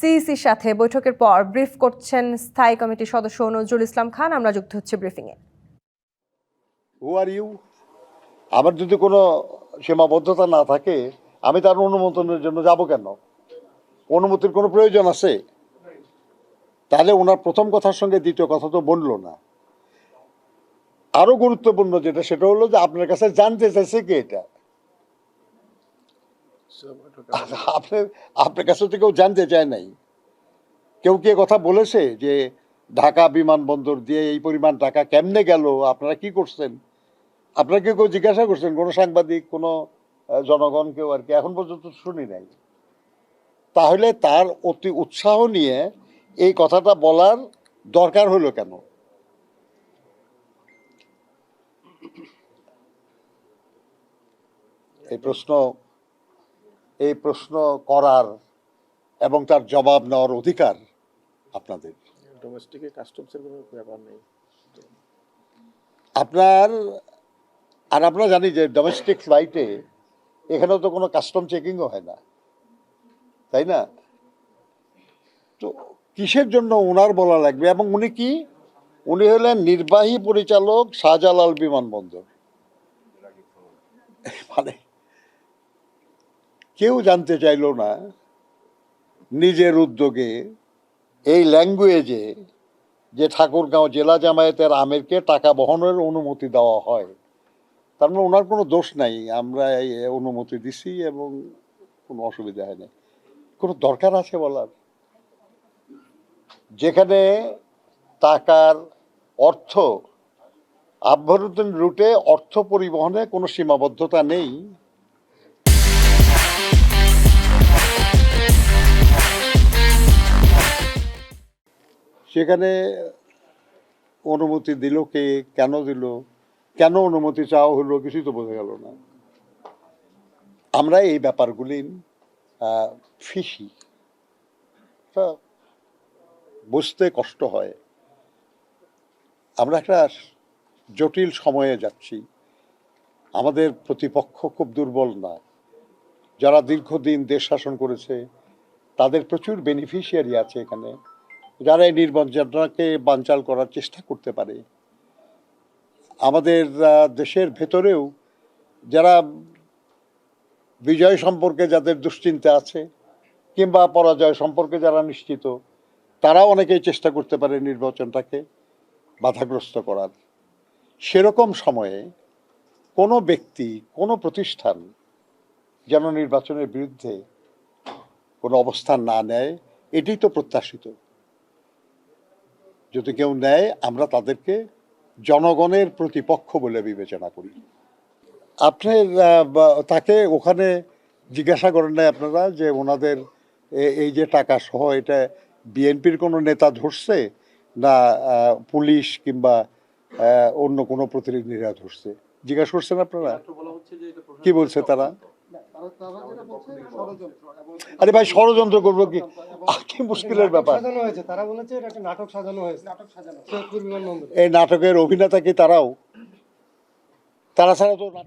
সিইসির সাথে বৈঠকের পর ব্রিফ করছেন স্থায়ী কমিটির সদস্য নজরুল ইসলাম খান। আমরা যুক্ত হচ্ছে ব্রিফিংয়ে। হু আর ইউ? আমার যদি কোনো সীমাবদ্ধতা না থাকে, আমি তার অনুমোদনের জন্য যাব কেন? অনুমতির কোনো প্রয়োজন আছে? তাহলে ওনার প্রথম কথার সঙ্গে দ্বিতীয় কথা তো বললো না। আরো গুরুত্বপূর্ণ যেটা, সেটা হলো যে আপনার কাছে জানতে চাইছে কি এটা? আপনার কাছে তো কেউ জানতে চায় নাই। কেউ কি কথা বলেছে যে ঢাকা বিমানবন্দর দিয়ে এই পরিমাণ টাকা কেমনে গেল, আপনারা কি করছেন? আপনারা কেউ জিজ্ঞাসা করছেন? কোনো সাংবাদিক, কোনো জনগণ, কেউ আর কি এখন পর্যন্ত শুনি নাই। তাহলে তার অতি উৎসাহ নিয়ে এই কথাটা বলার দরকার হলো কেন? এই প্রশ্ন করার এবং তার জবাব নেওয়ার অধিকার আপনাদের। ডোমেস্টিকে কাস্টমসের কোনো ব্যাপার নেই আপনারা জানি যে ডোমেস্টিক ফ্লাইটে এখানেও তো কোনো কাস্টম চেকিংও হয় না, তাই না? তো কিসের জন্য ওনার বলা লাগবে? এবং উনি হলেন নির্বাহী পরিচালক শাহজালাল বিমানবন্দর। মানে কেউ জানতে চাইল না নিজের উদ্যোগে এই ল্যাঙ্গুয়েজে যে ঠাকুরগাঁও জেলা জামায়াতের আমিরকে টাকা বহনের অনুমতি দেওয়া হয়। তার মানে ওনার কোনো দোষ নাই, আমরা এই অনুমতি দিছি এবং কোনো অসুবিধা হয় না। কোনো দরকার আছে বলার? যেখানে টাকার অর্থ আভ্যন্তরীণ রুটে অর্থ পরিবহনে কোনো সীমাবদ্ধতা নেই, সেখানে অনুমতি দিল কে, কেন দিল, কেন অনুমতি চাওয়া হলো, কিছুই তো বোঝা গেল না। আমরা এই ব্যাপারগুলি ফিসি, বুঝতে কষ্ট হয়। আমরা একটা জটিল সময়ে যাচ্ছি। আমাদের প্রতিপক্ষ খুব দুর্বল না। যারা দীর্ঘদিন দেশ শাসন করেছে তাদের প্রচুর বেনিফিশিয়ারি আছে এখানে, যারা এই নির্বাচনটাকে বানচাল করার চেষ্টা করতে পারে। আমাদের দেশের ভেতরেও যারা বিজয় সম্পর্কে যাদের দুশ্চিন্তা আছে কিংবা পরাজয় সম্পর্কে যারা নিশ্চিত, তারাও অনেকেই চেষ্টা করতে পারে নির্বাচনটাকে বাধাগ্রস্ত করার। সেরকম সময়ে কোনো ব্যক্তি, কোনো প্রতিষ্ঠান যেন নির্বাচনের বিরুদ্ধে কোনো অবস্থান না নেয়, এটি তো প্রত্যাশিত। যদি কেউ নেয়, আমরা তাদেরকে জনগণের প্রতিপক্ষ বলে বিবেচনা করি। আপনার তাকে ওখানে জিজ্ঞাসা করেন নাই আপনারা যে ওনাদের এই যে টাকা সহ এটা বিএনপির কোনো নেতা ধরছে না পুলিশ কিংবা অন্য কোনো প্রতিনিধিরা ধরছে? জিজ্ঞাসা করছেন আপনারা? কি বলছে তারা? আরে ভাই, ষড়যন্ত্র করবো কি? কি মুশকিলের ব্যাপার। এই নাটকের অভিনেতা কি তারাও? তারা ছাড়া তো